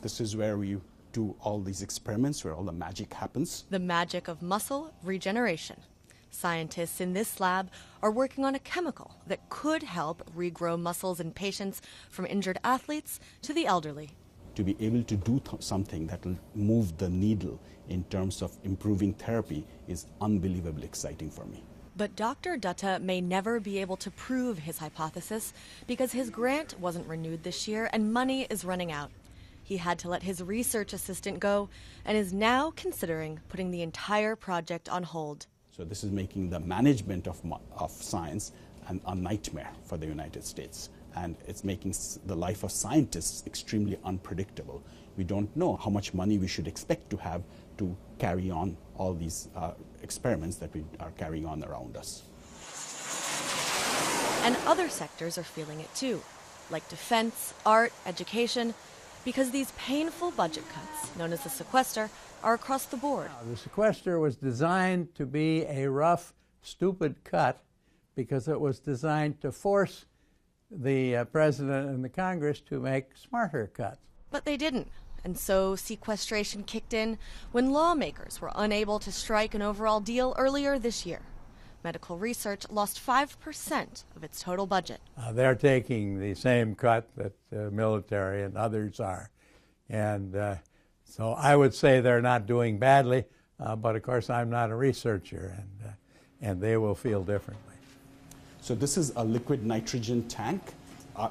This is where we do all these experiments, where all the magic happens. The magic of muscle regeneration. Scientists in this lab are working on a chemical that could help regrow muscles in patients from injured athletes to the elderly. To be able to do something that will move the needle in terms of improving therapy is unbelievably exciting for me. But Dr. Dutta may never be able to prove his hypothesis because his grant wasn't renewed this year and money is running out. He had to let his research assistant go and is now considering putting the entire project on hold. So this is making the management of science a nightmare for the United States. And it's making the life of scientists extremely unpredictable. We don't know how much money we should expect to have to carry on all these experiments that we are carrying on around us. And other sectors are feeling it too, like defense, art, education, because these painful budget cuts, known as the sequester, are across the board. The sequester was designed to be a rough, stupid cut because it was designed to force the President and the Congress to make smarter cuts. But they didn't, and so sequestration kicked in when lawmakers were unable to strike an overall deal earlier this year. Medical research lost 5% of its total budget. They're taking the same cut that the military and others are. And so I would say they're not doing badly, but of course I'm not a researcher, and they will feel differently. So this is a liquid nitrogen tank.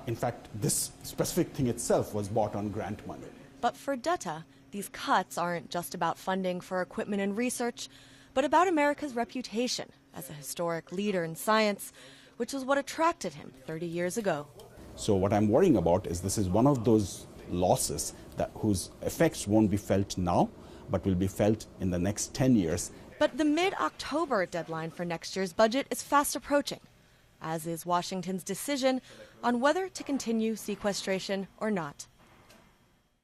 In fact, this specific thing itself was bought on grant money. But for Dutta, these cuts aren't just about funding for equipment and research, but about America's reputation as a historic leader in science, which is what attracted him 30 years ago. So what I'm worrying about is this is one of those losses whose effects won't be felt now, but will be felt in the next 10 years. But the mid-October deadline for next year's budget is fast approaching, as is Washington's decision on whether to continue sequestration or not.